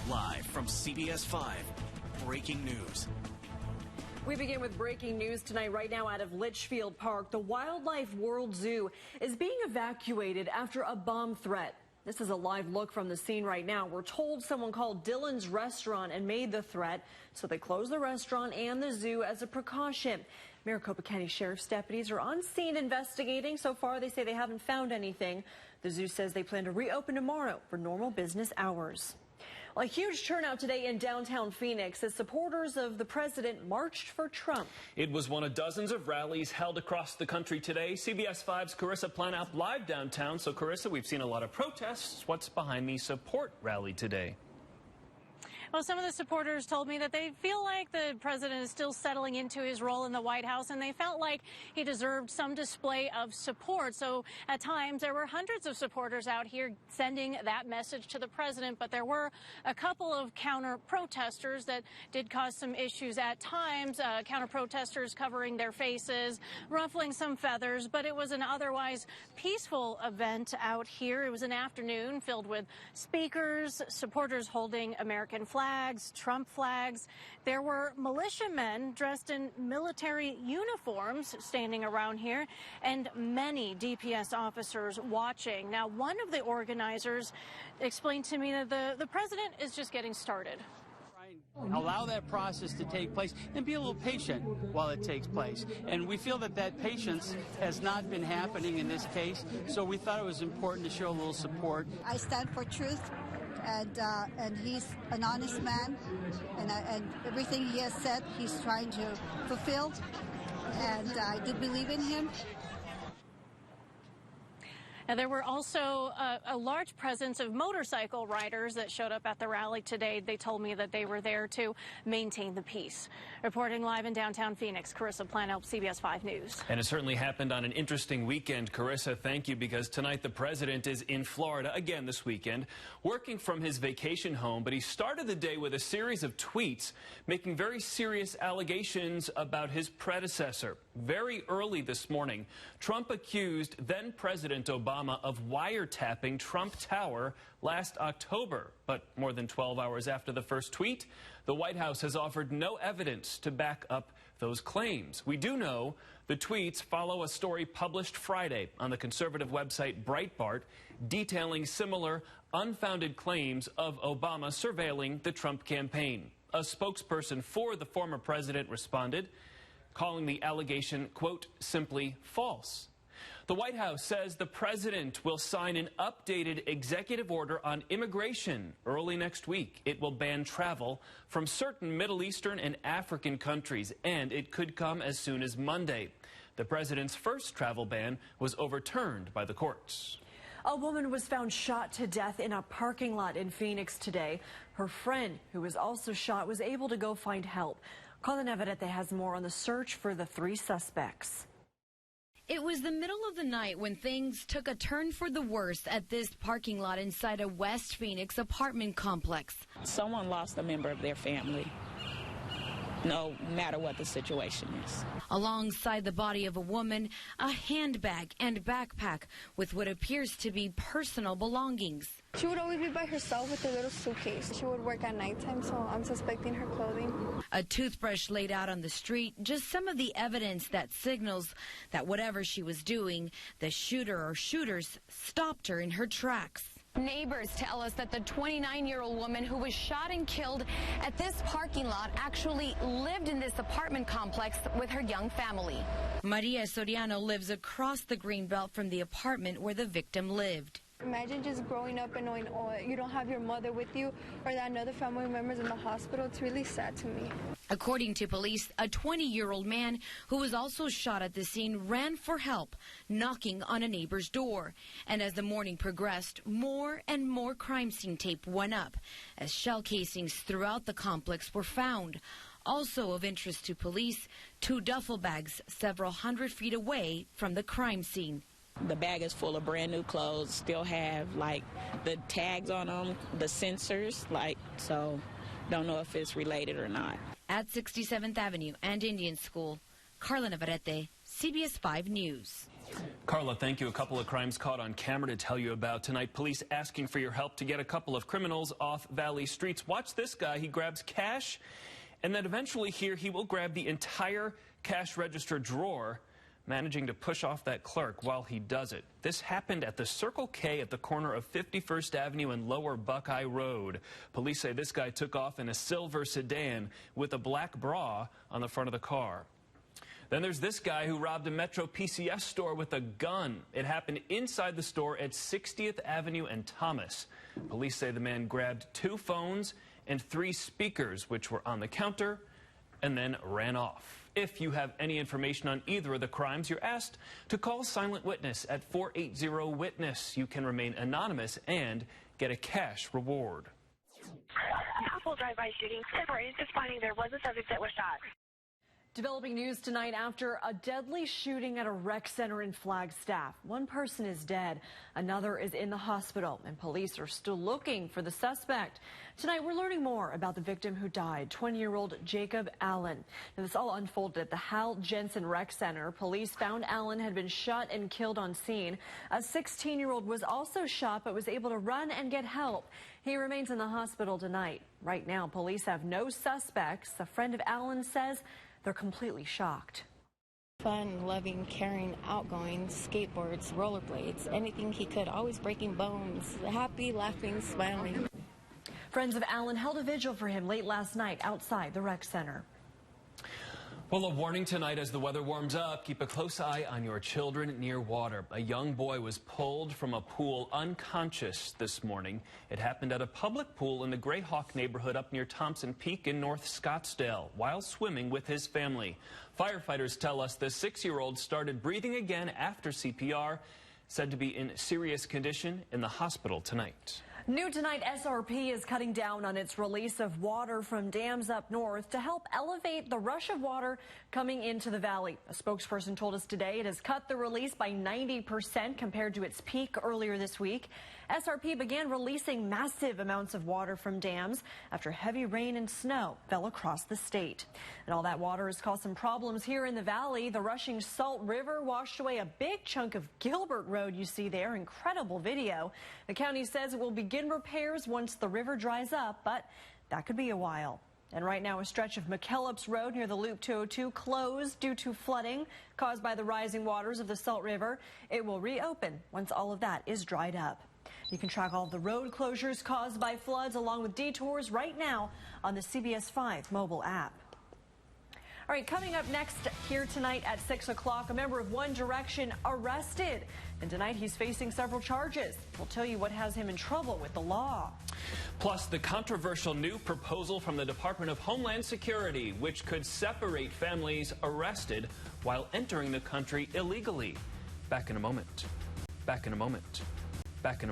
Live from CBS 5, breaking news. We begin with breaking news tonight. Right now out of Litchfield Park, the Wildlife World Zoo is being evacuated after a bomb threat. This is a live look from the scene right now. We're told someone called Dylan's Restaurant and made the threat, so they closed the restaurant and the zoo as a precaution. Maricopa County Sheriff's deputies are on scene investigating. So far, they say they haven't found anything. The zoo says they plan to reopen tomorrow for normal business hours. Well, a huge turnout today in downtown Phoenix as supporters of the president marched for Trump. It was one of dozens of rallies held across the country today. CBS 5's Carissa Planout live downtown. So, Carissa, we've seen a lot of protests. What's behind the support rally today? Well, some of the supporters told me that they feel like the president is still settling into his role in the White House, and they felt like he deserved some display of support. So at times there were hundreds of supporters out here sending that message to the president, but there were a couple of counter-protesters that did cause some issues at times, counter-protesters covering their faces, ruffling some feathers, but it was an otherwise peaceful event out here. It was an afternoon filled with speakers, supporters holding American flags, Trump flags. There were militiamen dressed in military uniforms standing around here and many DPS officers watching. Now, one of the organizers explained to me that the president is just getting started. Allow that process to take place and be a little patient while it takes place. And we feel that that patience has not been happening in this case, so we thought it was important to show a little support. I stand for truth. And he's an honest man, and everything he has said, he's trying to fulfill, and I do believe in him. And there were also a large presence of motorcycle riders that showed up at the rally today. They told me that they were there to maintain the peace. Reporting live in downtown Phoenix, Carissa Planout, CBS 5 News. And it certainly happened on an interesting weekend. Carissa, thank you, because tonight the president is in Florida again this weekend, working from his vacation home. But he started the day with a series of tweets making very serious allegations about his predecessor. Very early this morning, Trump accused then-President Obama of wiretapping Trump Tower last October. But more than 12 hours after the first tweet, the White House has offered no evidence to back up those claims. We do know the tweets follow a story published Friday on the conservative website Breitbart detailing similar unfounded claims of Obama surveilling the Trump campaign. A spokesperson for the former president responded, calling the allegation, quote, simply false. The White House says the president will sign an updated executive order on immigration early next week. It will ban travel from certain Middle Eastern and African countries, and it could come as soon as Monday. The president's first travel ban was overturned by the courts. A woman was found shot to death in a parking lot in Phoenix today. Her friend, who was also shot, was able to go find help. Colin Navarrete has more on the search for the 3 suspects. It was the middle of the night when things took a turn for the worse at this parking lot inside a West Phoenix apartment complex. Someone lost a member of their family, no matter what the situation is. Alongside the body of a woman, a handbag and backpack with what appears to be personal belongings. She would always be by herself with a little suitcase. She would work at nighttime, so I'm suspecting her clothing. A toothbrush laid out on the street, just some of the evidence that signals that whatever she was doing, the shooter or shooters stopped her in her tracks. Neighbors tell us that the 29-year-old woman who was shot and killed at this parking lot actually lived in this apartment complex with her young family. Maria Soriano lives across the greenbelt from the apartment where the victim lived. Imagine just growing up and knowing, oh, you don't have your mother with you or that another family member's in the hospital. It's really sad to me. According to police, a 20-year-old man who was also shot at the scene ran for help, knocking on a neighbor's door. And as the morning progressed, more and more crime scene tape went up as shell casings throughout the complex were found. Also of interest to police, 2 duffel bags several hundred feet away from the crime scene. The bag is full of brand new clothes, still have like the tags on them, the sensors, so don't know if it's related or not. At 67th Avenue and Indian School, Carla Navarrete, CBS 5 News. Carla, thank you. A couple of crimes caught on camera to tell you about tonight. Police asking for your help to get a couple of criminals off Valley streets. Watch this guy. He grabs cash, and then eventually here he will grab the entire cash register drawer, managing to push off that clerk while he does it. This happened at the Circle K at the corner of 51st Avenue and Lower Buckeye Road. Police say this guy took off in a silver sedan with a black bra on the front of the car. Then there's this guy who robbed a Metro PCS store with a gun. It happened inside the store at 60th Avenue and Thomas. Police say the man grabbed 2 phones and 3 speakers, which were on the counter, and then ran off. If you have any information on either of the crimes, you're asked to call Silent Witness at 480-WITNESS. You can remain anonymous and get a cash reward. Possible drive-by shooting. Temporary is just finding there was a subject that was shot. Developing news tonight after a deadly shooting at a rec center in Flagstaff. One person is dead, another is in the hospital, and police are still looking for the suspect. Tonight, we're learning more about the victim who died, 20-year-old Jacob Allen. Now, this all unfolded at the Hal Jensen Rec Center. Police found Allen had been shot and killed on scene. A 16-year-old was also shot but was able to run and get help. He remains in the hospital tonight. Right now, police have no suspects. A friend of Allen says they're completely shocked. Fun, loving, caring, outgoing, skateboards, rollerblades, anything he could, always breaking bones, happy, laughing, smiling. Friends of Allen held a vigil for him late last night outside the rec center. Well, a warning tonight as the weather warms up. Keep a close eye on your children near water. A young boy was pulled from a pool unconscious this morning. It happened at a public pool in the Greyhawk neighborhood up near Thompson Peak in North Scottsdale while swimming with his family. Firefighters tell us the 6-year-old started breathing again after CPR, said to be in serious condition in the hospital tonight. New tonight, SRP is cutting down on its release of water from dams up north to help elevate the rush of water coming into the valley. A spokesperson told us today it has cut the release by 90% compared to its peak earlier this week. SRP began releasing massive amounts of water from dams after heavy rain and snow fell across the state. And all that water has caused some problems here in the valley. The rushing Salt River washed away a big chunk of Gilbert Road you see there. Incredible video. The county says it will begin repairs once the river dries up, but that could be a while. And right now, a stretch of McKellips Road near the Loop 202 closed due to flooding caused by the rising waters of the Salt River. It will reopen once all of that is dried up. You can track all of the road closures caused by floods along with detours right now on the CBS 5 mobile app. All right, coming up next here tonight at 6 o'clock, a member of One Direction arrested. And tonight he's facing several charges. We'll tell you what has him in trouble with the law. Plus, the controversial new proposal from the Department of Homeland Security, which could separate families arrested while entering the country illegally. Back in a moment. Back in a moment. Back in a